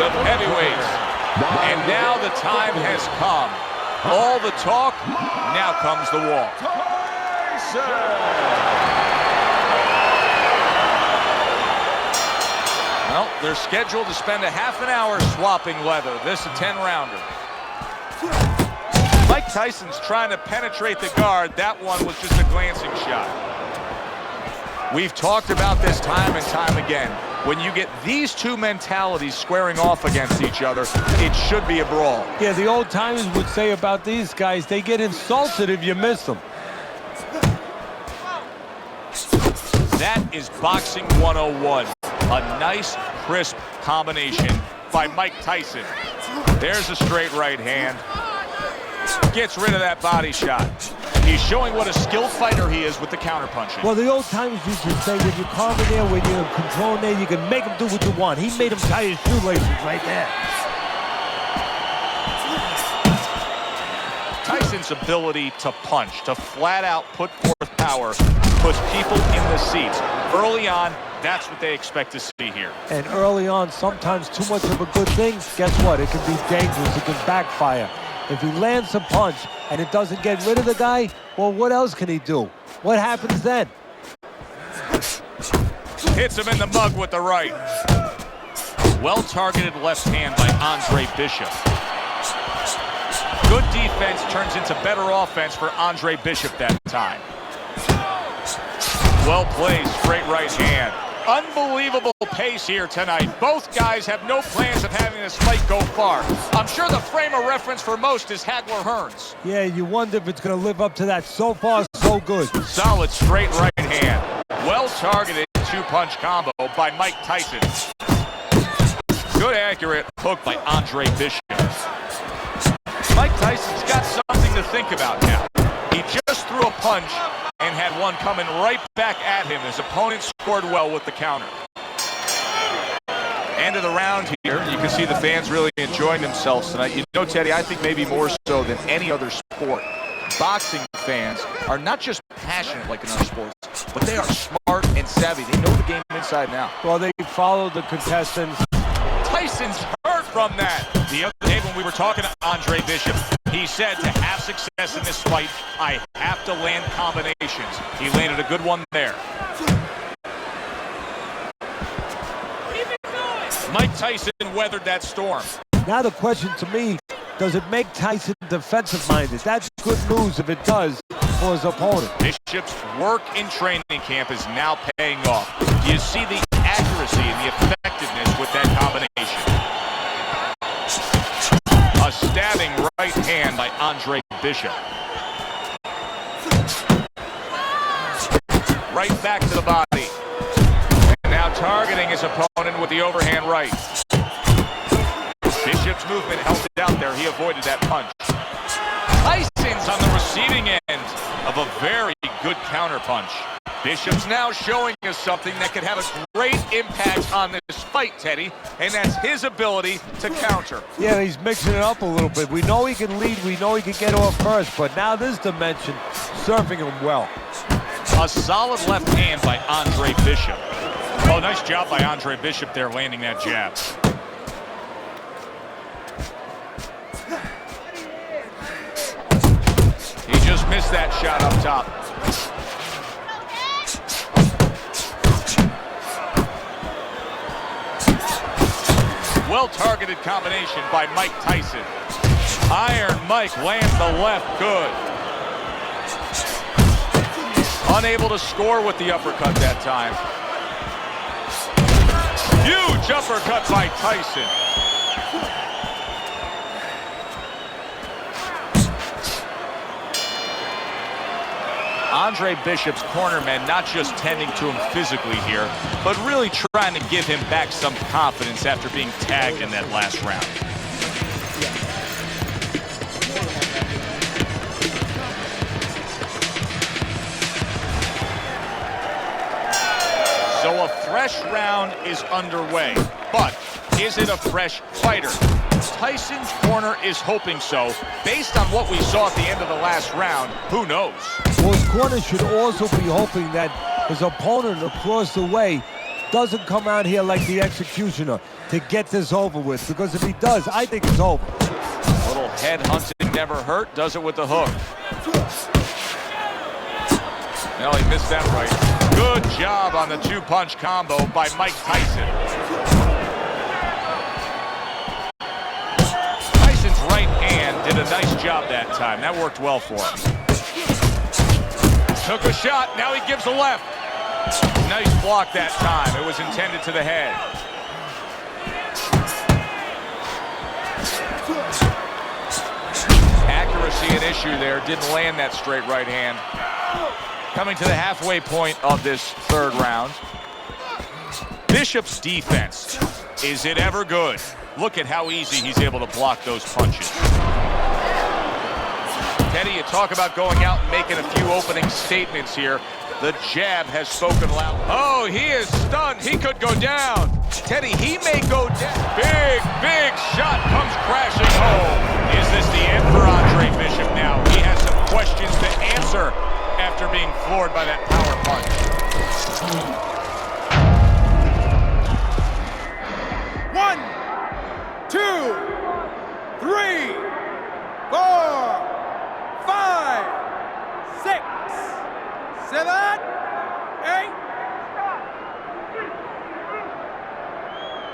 of heavyweights. And now the time has come. All the talk, now comes the walk. Well, they're scheduled to spend a half an hour swapping leather. This a 10-rounder. Mike Tyson's trying to penetrate the guard. That one was just a glancing shot. We've talked about this time and time again. When you get these two mentalities squaring off against each other, it should be a brawl. Yeah, the old timers would say about these guys, they get insulted if you miss them. That is boxing 101. A nice, crisp combination by Mike Tyson. There's a straight right hand. Gets rid of that body shot. He's showing what a skilled fighter he is with the counterpunching. Well, the old timers used to say, when you're calm in there, when you're controlling there, you can make him do what you want. He made him tie his shoelaces right there. Tyson's ability to punch, to flat out put forth power, puts people in the seats. Early on, that's what they expect to see here. And early on, sometimes too much of a good thing, guess what? It can be dangerous. It can backfire. If he lands a punch and it doesn't get rid of the guy, well, what else can he do? What happens then? Hits him in the mug with the right. Well-targeted left hand by Andre Bishop. Good defense turns into better offense for Andre Bishop that time. Well played, straight right hand. Unbelievable pace here tonight. Both guys have no plans of having this fight go far. I'm sure the frame of reference for most is Hagler Hearns. Yeah, you wonder if it's going to live up to that. So far, so good. Solid straight right hand. Well-targeted two-punch combo by Mike Tyson. Good accurate hook by Andre Bishop. Mike Tyson's got something to think about now. He just threw a punch and had one coming right back at him. His opponent scored well with the counter. End of the round here. You can see the fans really enjoying themselves tonight. You know, Teddy, I think maybe more so than any other sport, boxing fans are not just passionate like in other sports, but they are smart and savvy. They know the game inside and out. Well, they follow the contestants. Tyson's hurt from that. The other day when we were talking to Andre Bishop, he said to have success in this fight, I have to land combinations. He landed a good one there. Mike Tyson weathered that storm. Now the question to me, does it make Tyson defensive-minded? That's good news if it does for his opponent. Bishop's work in training camp is now paying off. You see the accuracy and the effectiveness with that combination. A stabbing right hand by Andre Bishop. Right back to the body. And now targeting his opponent with the overhand right. Bishop's movement helped it out there. He avoided that punch. Tyson's on the receiving end of a very good counterpunch. Bishop's now showing us something that could have a great impact on this fight, Teddy, and that's his ability to counter. Yeah, he's mixing it up a little bit. We know he can lead, we know he can get off first, but now this dimension, serving him well. A solid left hand by Andre Bishop. Oh, nice job by Andre Bishop there, landing that jab. He just missed that shot up top. Well-targeted combination by Mike Tyson. Iron Mike lands the left good. Unable to score with the uppercut that time. Huge uppercut by Tyson. Andre Bishop's cornermen not just tending to him physically here, but really trying to give him back some confidence after being tagged in that last round. So a fresh round is underway, but is it a fresh fighter? Tyson's corner is hoping so. Based on what we saw at the end of the last round, who knows? Well, his corner should also be hoping that his opponent across the way doesn't come out here like the executioner to get this over with, because if he does, I think it's over. A little head hunting never hurt, does it with the hook. No, he missed that right. Good job on the two-punch combo by Mike Tyson. Tyson's right hand did a nice job that time. That worked well for him. Took a shot, now he gives a left. Nice block that time. It was intended to the head. Accuracy an issue there. Didn't land that straight right hand. Coming to the halfway point of this third round. Bishop's defense. Is it ever good? Look at how easy he's able to block those punches. Teddy, you talk about going out and making a few opening statements here. The jab has spoken loud. Oh, he is stunned. He could go down. Teddy, he may go down. Big shot comes crashing home. Is this the end for Andre Bishop now? He has some questions to answer after being floored by that power punch. 1, 2, 3, 4, 5, 6, 7, 8.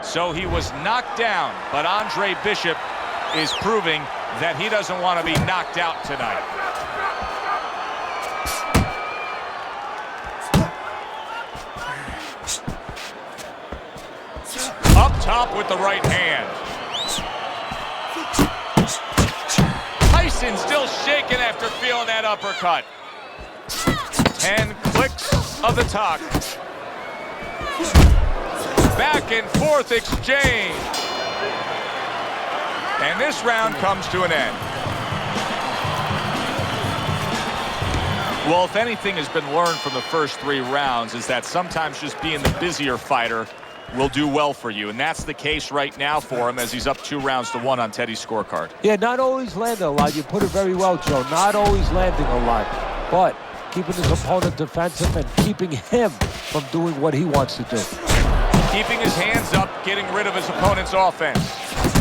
So he was knocked down, but Andre Bishop is proving that he doesn't want to be knocked out tonight. Up top with the right hand. Tyson still shaking after feeling that uppercut. 10 clicks of the talk. Back and forth exchange. And this round comes to an end. Well, if anything has been learned from the first 3 rounds is that sometimes just being the busier fighter will do well for you. And that's the case right now for him as he's up 2-1 on Teddy's scorecard. Yeah, not always landing a lot. You put it very well, Joe. Not always landing a lot. But keeping his opponent defensive and keeping him from doing what he wants to do. Keeping his hands up, getting rid of his opponent's offense.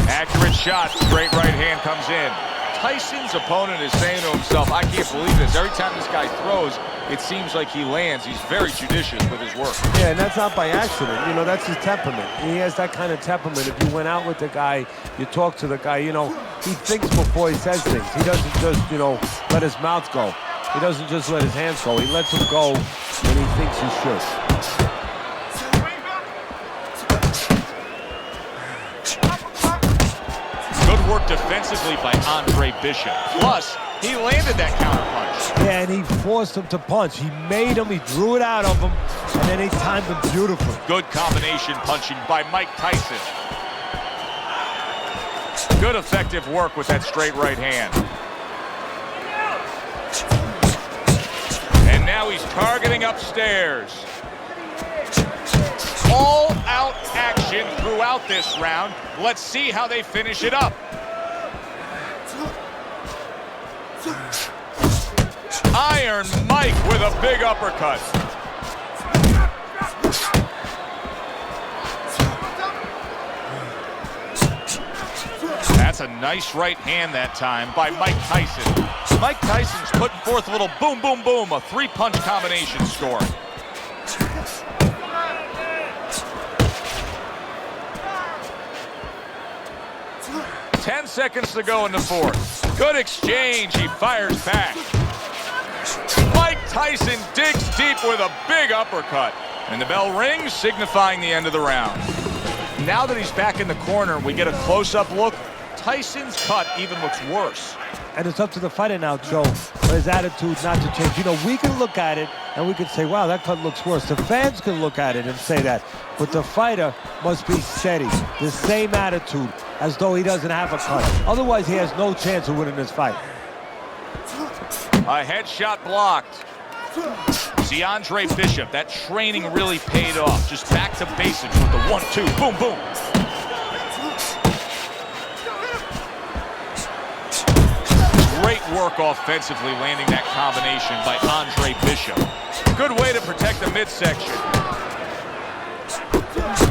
Accurate shot, straight right hand comes in. Tyson's opponent is saying to himself, I can't believe this. Every time this guy throws, it seems like he lands. He's very judicious with his work. Yeah, and that's not by accident. You know, that's his temperament. He has that kind of temperament. If you went out with the guy, you talk to the guy, you know, he thinks before he says things. He doesn't just, you know, let his mouth go. He doesn't just let his hands go. He lets them go when he thinks he should. Good work defensively by Andre Bishop. Plus, he landed that counterpunch. Yeah, and he forced him to punch. He made him, he drew it out of him, and then he timed him beautifully. Good combination punching by Mike Tyson. Good effective work with that straight right hand. And now he's targeting upstairs. All-out action throughout this round. Let's see how they finish it up. Iron Mike with a big uppercut. That's a nice right hand that time by Mike Tyson. Mike Tyson's putting forth a little boom, boom, boom, a 3-punch combination score. Ten seconds to go in the fourth. Good exchange. He fires back. Mike Tyson digs deep with a big uppercut. And the bell rings, signifying the end of the round. Now that he's back in the corner, we get a close-up look. Tyson's cut even looks worse. And it's up to the fighter now, Joe, for his attitude not to change. You know, we can look at it and we can say, wow, that cut looks worse. The fans can look at it and say that. But the fighter must be steady, the same attitude, as though he doesn't have a cut. Otherwise, he has no chance of winning this fight. A headshot blocked. See, Andre Bishop, that training really paid off. Just back to basics with the 1-2, boom, boom. Great work offensively, landing that combination by Andre Bishop. Good way to protect the midsection.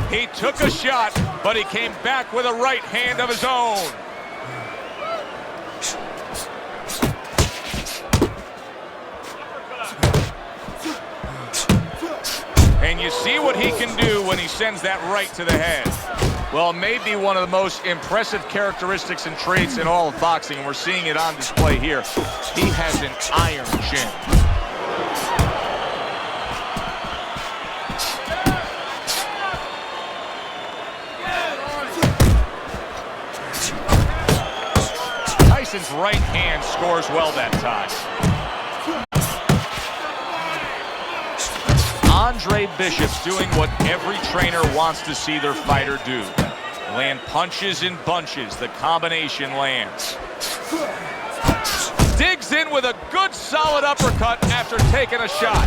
He took a shot, but he came back with a right hand of his own. And you see what he can do when he sends that right to the head. Well, maybe one of the most impressive characteristics and traits in all of boxing, and we're seeing it on display here. He has an iron chin. Tyson's right hand scores well that time. Andre Bishop's doing what every trainer wants to see their fighter do. Land punches in bunches. The combination lands. Digs in with a good solid uppercut after taking a shot.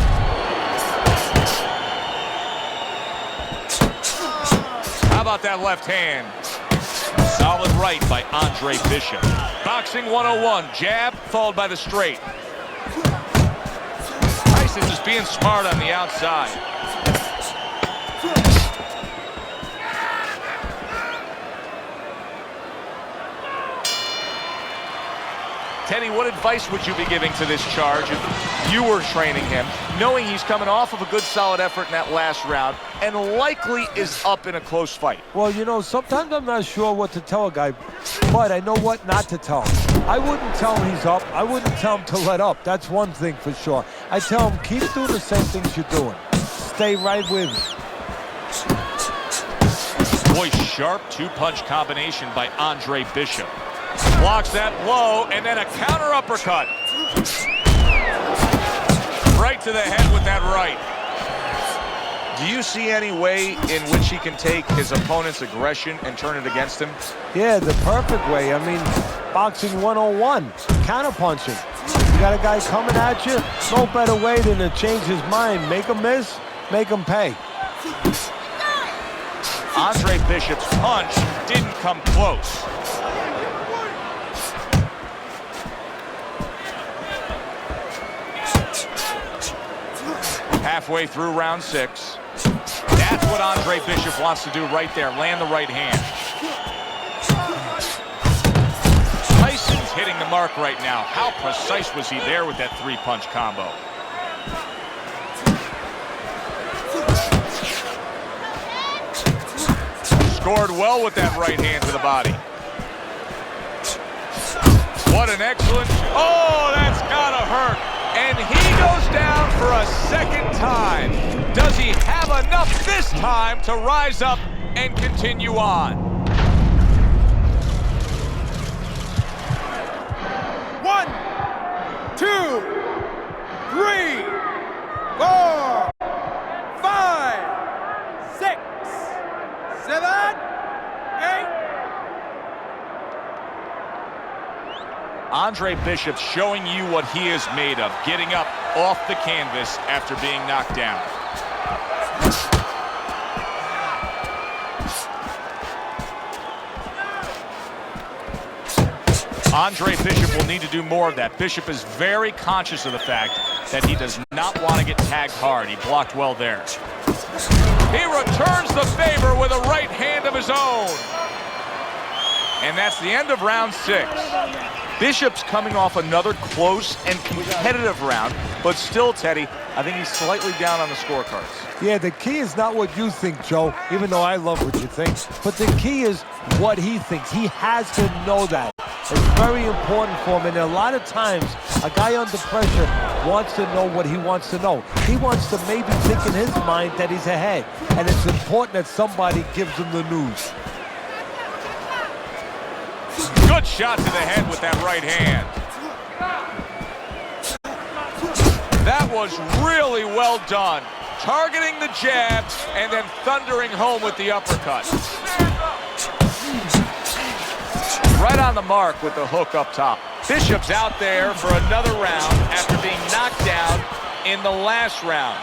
How about that left hand? Solid right by Andre Bishop. Boxing 101, jab followed by the straight. Tyson just being smart on the outside. Teddy, what advice would you be giving to this charge if you were training him, knowing he's coming off of a good solid effort in that last round and likely is up in a close fight? Well, you know, sometimes I'm not sure what to tell a guy, but I know what not to tell him. I wouldn't tell him he's up. I wouldn't tell him to let up. That's one thing for sure. I tell him, keep doing the same things you're doing. Stay right with me. Boy, sharp two-punch combination by Andre Bishop. Blocks that blow, and then a counter uppercut. Right to the head with that right. Do you see any way in which he can take his opponent's aggression and turn it against him? Yeah, the perfect way. I mean, boxing 101, counterpunching. You got a guy coming at you, no better way than to change his mind. Make him miss, make him pay. Andre Bishop's punch didn't come close. Halfway through round 6. That's what Andre Bishop wants to do right there, land the right hand. Tyson's hitting the mark right now. How precise was he there with that three-punch combo? Scored well with that right hand to the body. What an excellent... Oh, that's gotta hurt. And he goes down for a second time. Does he have enough this time to rise up and continue on? 1, 2, 3, 4, 5, 6, 7, 8. Andre Bishop showing you what he is made of, getting up off the canvas after being knocked down. Andre Bishop will need to do more of that. Bishop is very conscious of the fact that he does not want to get tagged hard. He blocked well there. He returns the favor with a right hand of his own. And that's the end of round 6. Bishop's coming off another close and competitive round, but still, Teddy, I think he's slightly down on the scorecards. Yeah, the key is not what you think, Joe, even though I love what you think, but the key is what he thinks. He has to know that. It's very important for him, and a lot of times, a guy under pressure wants to know what he wants to know. He wants to maybe think in his mind that he's ahead, and it's important that somebody gives him the news. Good shot to the head with that right hand. That was really well done. Targeting the jab and then thundering home with the uppercut. Right on the mark with the hook up top. Bishop's out there for another round after being knocked down in the last round.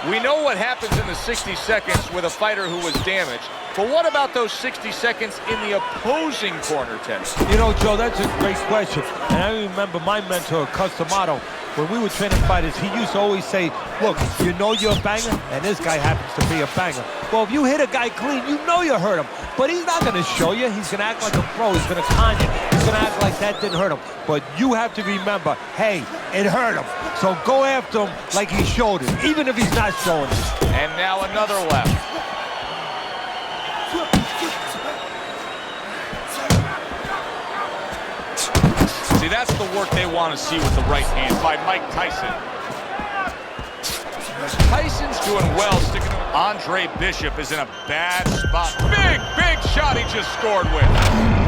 We know what happens in the 60 seconds with a fighter who was damaged, but what about those 60 seconds in the opposing corner, Ted? You know, Joe, that's a great question. And I remember my mentor, Customato, when we were training fighters, he used to always say, look, you know you're a banger, and this guy happens to be a banger. Well, if you hit a guy clean, you know you hurt him. But he's not going to show you. He's going to act like a pro. He's going to con you. He's going to act like that didn't hurt him. But you have to remember, hey, it hurt him. So go after him like he showed it, even if he's not showing it. And now another left. See, that's the work they want to see with the right hand by Mike Tyson. Tyson's doing well sticking to Andre Bishop is in a bad spot. Big shot he just scored with.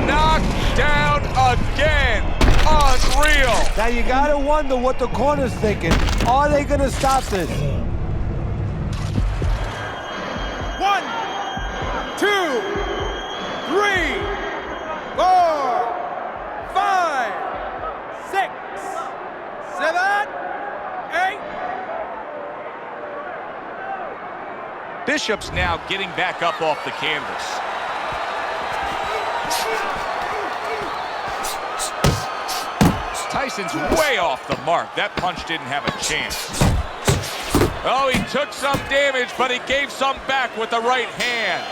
Knocked down again. Unreal. Now you got to wonder what the corner's thinking. Are they going to stop this? 1, 2, 3, 4, 5, 6, 7, 8. Bishop's now getting back up off the canvas. Tyson's way off the mark. That punch didn't have a chance. Oh, he took some damage, but he gave some back with the right hand.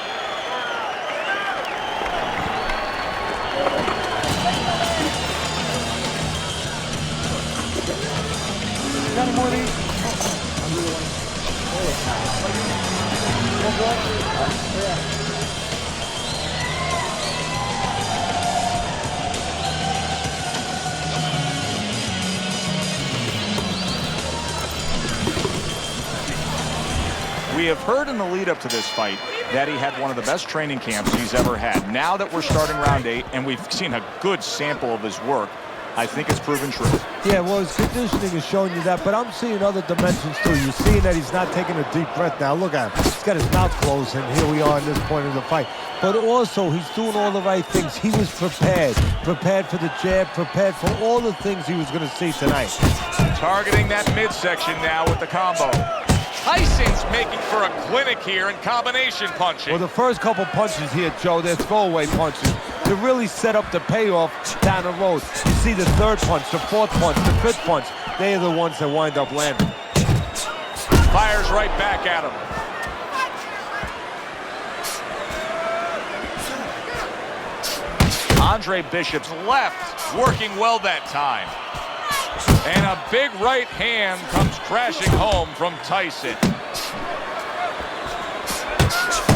Got any more of these? We have heard in the lead up to this fight that he had one of the best training camps he's ever had. Now that we're starting round 8 and we've seen a good sample of his work, I think it's proven true. Yeah, well, his conditioning is showing you that, but I'm seeing other dimensions too. You're seeing that he's not taking a deep breath now. Look at him. He's got his mouth closed, and here we are in this point of the fight. But also, he's doing all the right things. He was prepared. Prepared for the jab, prepared for all the things he was going to see tonight. Targeting that midsection now with the combo. Tyson's making for a clinic here in combination punching. Well, the first couple punches here, Joe, they're throwaway punches to really set up the payoff down the road. You see the third punch, the fourth punch, the fifth punch. They are the ones that wind up landing. Fires right back at him. Andre Bishop's left working well that time. And a big right hand comes crashing home from Tyson.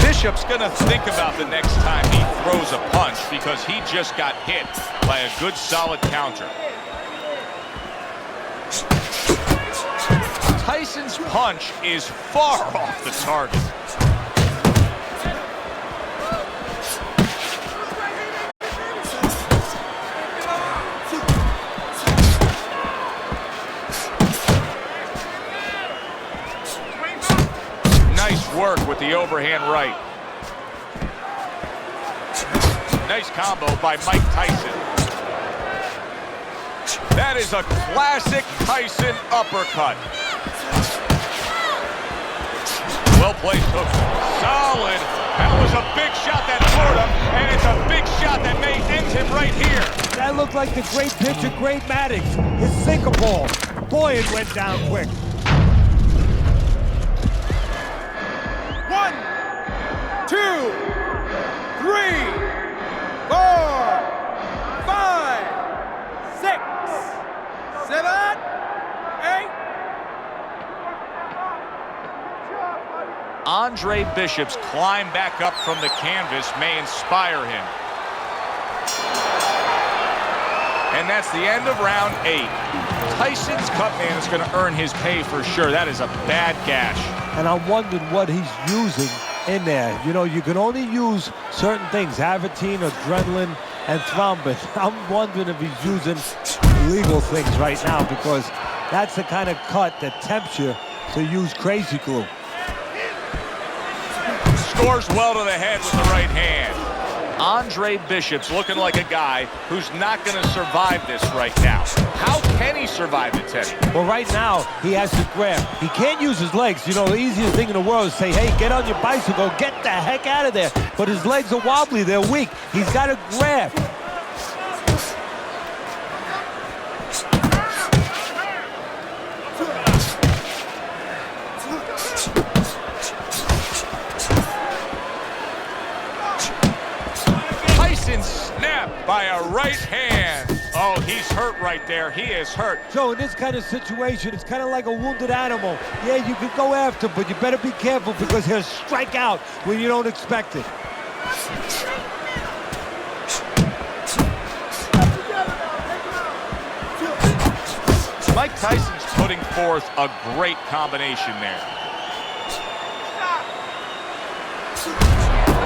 Bishop's gonna think about the next time he throws a punch because he just got hit by a good solid counter. Tyson's punch is far off the target. Work with the overhand right. Nice combo by Mike Tyson. That is a classic Tyson uppercut. Well-placed hook. Solid. That was a big shot that scored him, and it's a big shot that may end him right here. That looked like the great pitcher, Great Maddox. His sinker ball. Boy, it went down quick. 1, 2, 3, 4, 5, 6, 7, 8. Andre Bishop's climb back up from the canvas may inspire him. And that's the end of round 8. Tyson's cut man is going to earn his pay for sure. That is a bad gash. And I'm wondering what he's using in there. You know, you can only use certain things, Avatine, adrenaline, and thrombin. I'm wondering if he's using legal things right now because that's the kind of cut that tempts you to use crazy glue. Scores well to the head with the right hand. Andre Bishop's looking like a guy who's not going to survive this right now. How can he survive it, Teddy? Well, right now, he has to grab. He can't use his legs. You know, the easiest thing in the world is say, hey, get on your bicycle, get the heck out of there. But his legs are wobbly, they're weak. He's got to grab. Snapped by a right hand. Oh, he's hurt right there. He is hurt. So in this kind of situation, it's kind of like a wounded animal. Yeah, you can go after him, but you better be careful because he'll strike out when you don't expect it. Mike Tyson's putting forth a great combination there.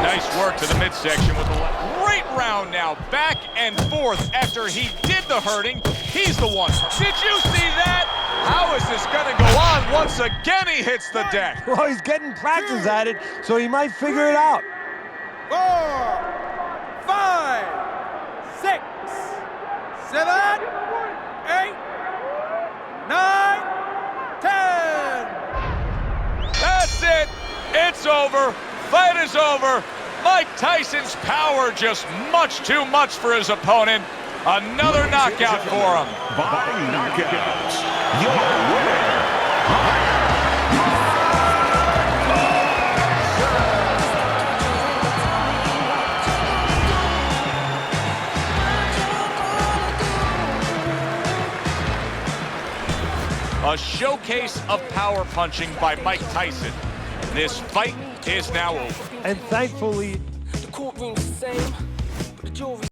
Nice work to the midsection with the left. Great round now, back and forth after he did the hurting. He's the one. Did you see that? How is this going to go on? Once again, he hits the deck. Well, he's getting practice at it, so he might figure it out. 4, 5, 6, 7, 8, 9, 10. That's it. It's over. Fight is over. Mike Tyson's power just much too much for his opponent. Another knockout for him. By knockout, your winner. A showcase of power punching by Mike Tyson. This fight is now over. And thankfully, the courtroom's the same, but the jewelry